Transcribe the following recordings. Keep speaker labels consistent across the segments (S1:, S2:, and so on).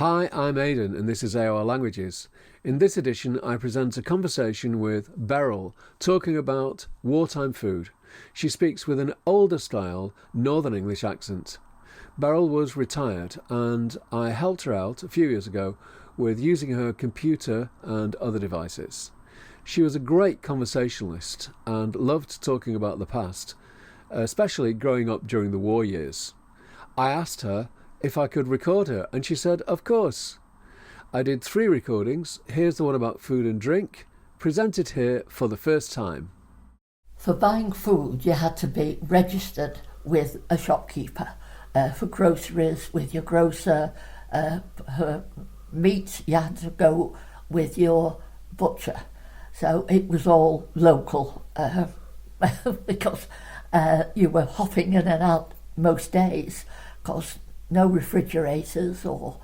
S1: Hi, I'm Aidan and this is AOR Languages. In this edition I present a conversation with Beryl talking about wartime food. She speaks with an older style Northern English accent. Beryl was retired and I helped her out a few years ago with using her computer and other devices. She was a great conversationalist and loved talking about the past, especially growing up during the war years. I asked her if I could record her, and she said, of course. I did 3 recordings. Here's the one about food and drink, presented here for the first time.
S2: For buying food, you had to be registered with a shopkeeper. For groceries, with your grocer. For meat, you had to go with your butcher. So it was all local, because you were hopping in and out most days, because no refrigerators or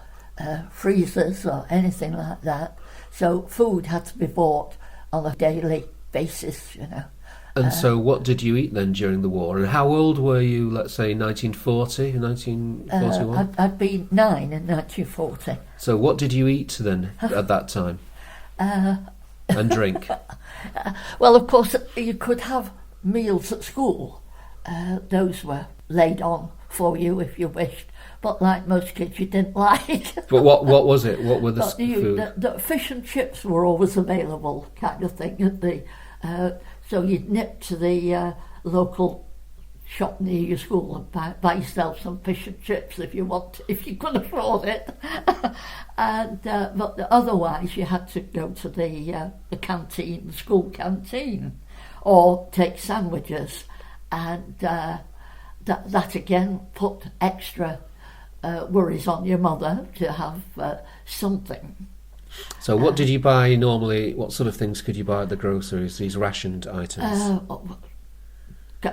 S2: freezers or anything like that. So food had to be bought on a daily basis, you know.
S1: And so what did you eat then during the war? And how old were you, let's say, 1940, 1941?
S2: I'd been 9 in 1940.
S1: So what did you eat then at that time? And drink?
S2: Well, of course, you could have meals at school. Those were laid on for you if you wished. But like most kids, you didn't like.
S1: But what was it? What were the food?
S2: The fish and chips were always available, kind of thing. So you'd nip to the local shop near your school and buy yourself some fish and chips if you could afford it. And but otherwise, you had to go to the canteen, the school canteen, or take sandwiches, and that again put extra worries on your mother to have something.
S1: So what did you buy normally? What sort of things could you buy at the groceries, these rationed items?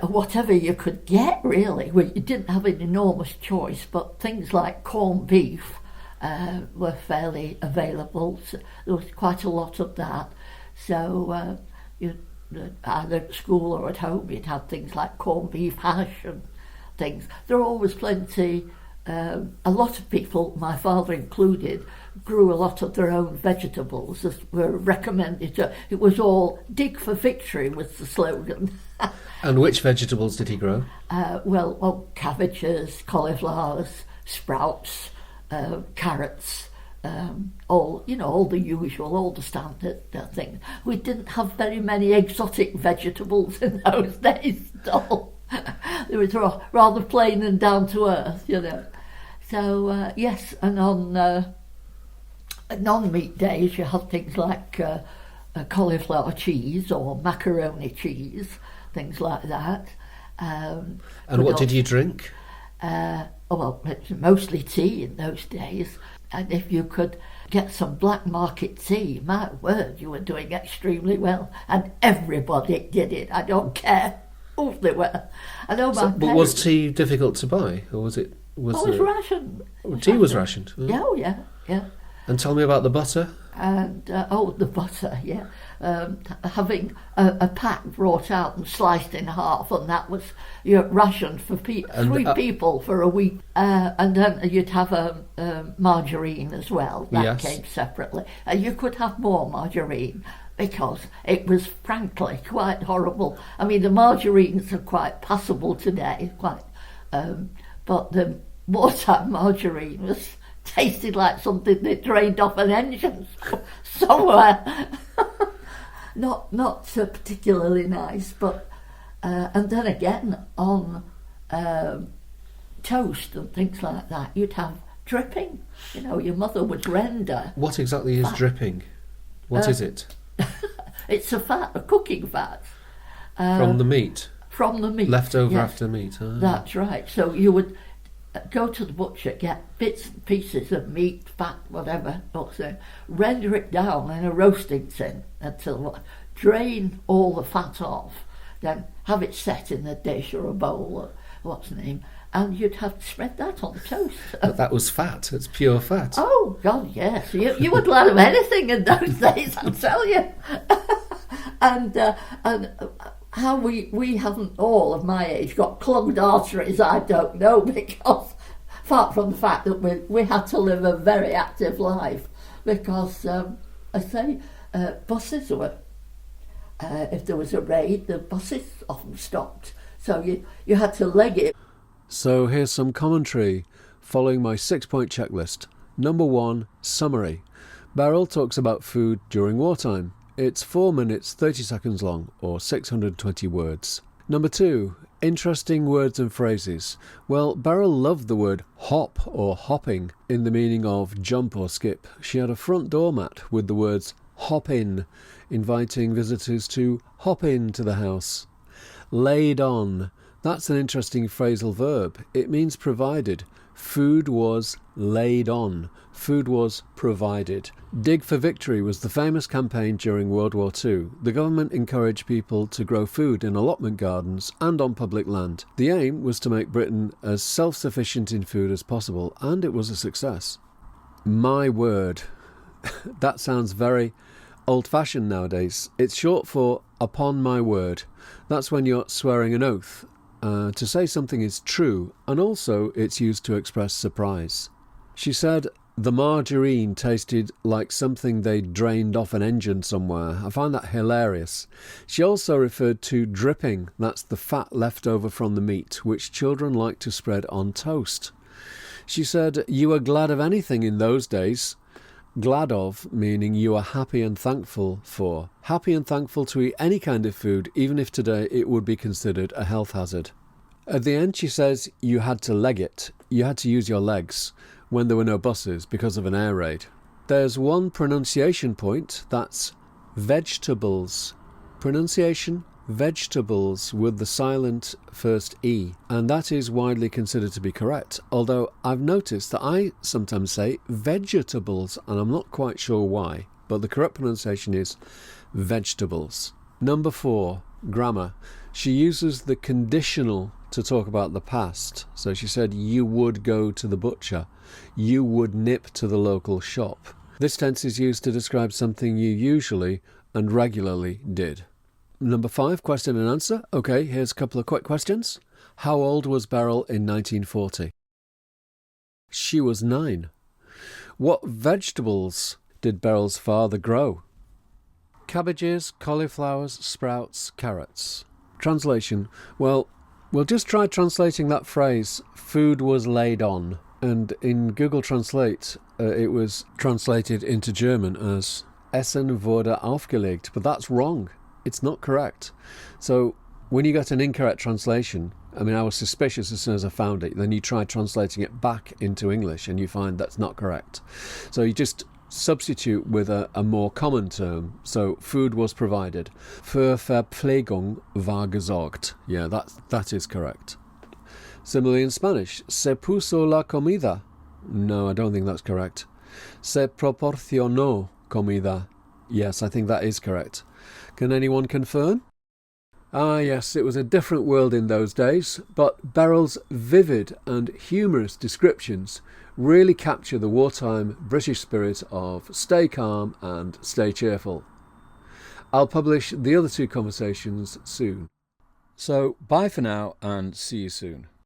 S2: Whatever you could get, really. Well, you didn't have an enormous choice, but things like corned beef were fairly available. So there was quite a lot of that. So either at school or at home, you'd have things like corned beef hash and things. There were always plenty. A lot of people, my father included, grew a lot of their own vegetables as were recommended. It was all dig for victory was the slogan.
S1: And which vegetables did he grow?
S2: Cabbages, cauliflowers, sprouts, carrots, all the usual, all the standard things. We didn't have very many exotic vegetables in those days, though. It was rather plain and down to earth, you know. So yes, and on non-meat days you had things like cauliflower cheese or macaroni cheese, things like that.
S1: And what did you drink?
S2: Mostly tea in those days. And if you could get some black market tea, my word, you were doing extremely well. And everybody did it. I don't care who they were. I know my parents.
S1: But was tea difficult to buy, or was it?
S2: It was rationed.
S1: Tea was rationed.
S2: Oh, yeah.
S1: And tell me about the butter.
S2: And the butter, yeah. Having a pack brought out and sliced in half, and that was your ration for 3 people for a week. And then you'd have margarine as well. That came separately. And you could have more margarine because it was frankly quite horrible. I mean, the margarines are quite passable today, but the wartime margarine tasted like something they drained off an engine somewhere. not particularly nice, but and then again on toast and things like that, you'd have dripping. You know, your mother would render.
S1: What exactly is dripping? What is it?
S2: It's a cooking fat.
S1: From the meat?
S2: From the meat.
S1: Left over after meat. Ah.
S2: That's right. So you would go to the butcher, get bits and pieces of meat, fat, whatever, render it down in a roasting tin until drain all the fat off, then have it set in a dish or a bowl or and you'd have to spread that on toast.
S1: But that was fat. It's pure fat.
S2: Oh God, yes. You would let of anything in those days, I'll tell you. and how we haven't all of my age got clogged arteries, I don't know, because apart from the fact that we had to live a very active life because, I say, buses were, if there was a raid, the buses often stopped. So you had to leg it.
S1: So here's some commentary following my 6-point checklist. Number 1, summary. Beryl talks about food during wartime. It's 4 minutes 30 seconds long, or 620 words. Number 2, interesting words and phrases. Well, Beryl loved the word hop or hopping in the meaning of jump or skip. She had a front door mat with the words hop in, inviting visitors to hop into the house. Laid on. That's an interesting phrasal verb. It means provided. Food was laid on. Food was provided. Dig for Victory was the famous campaign during World War II. The government encouraged people to grow food in allotment gardens and on public land. The aim was to make Britain as self-sufficient in food as possible, and it was a success. My word. That sounds very old-fashioned nowadays. It's short for upon my word. That's when you're swearing an oath to say something is true, and also it's used to express surprise. She said the margarine tasted like something they'd drained off an engine somewhere. I find that hilarious. She also referred to dripping. That's the fat left over from the meat, which children like to spread on toast. She said you were glad of anything in those days. Glad of meaning you are happy and thankful for. Happy and thankful to eat any kind of food, even if today it would be considered a health hazard. At the end she says you had to leg it. You had to use your legs when there were no buses because of an air raid. There's one pronunciation point, that's vegetables. Pronunciation vegetables with the silent first E, and that is widely considered to be correct, although I've noticed that I sometimes say vegetables and I'm not quite sure why, but the correct pronunciation is vegetables. Number 4, grammar. She uses the conditional to talk about the past. So she said you would go to the butcher, you would nip to the local shop. This tense is used to describe something you usually and regularly did. Number 5, question and answer. Okay, here's a couple of quick questions. How old was Beryl in 1940? She was 9. What vegetables did Beryl's father grow? Cabbages, cauliflowers, sprouts, carrots. Translation. Well, we'll just try translating that phrase, food was laid on. And in Google Translate, it was translated into German as Essen wurde aufgelegt, but that's wrong. It's not correct. So when you get an incorrect translation, I mean, I was suspicious as soon as I found it. Then you try translating it back into English and you find that's not correct. So you just substitute with a more common term. So food was provided. Für Verpflegung war gesorgt. Yeah, that is correct. Similarly in Spanish, se puso la comida. No, I don't think that's correct. Se proporcionó comida. Yes, I think that is correct. Can anyone confirm? Ah yes, it was a different world in those days, but Beryl's vivid and humorous descriptions really capture the wartime British spirit of stay calm and stay cheerful. I'll publish the other 2 conversations soon. So bye for now and see you soon.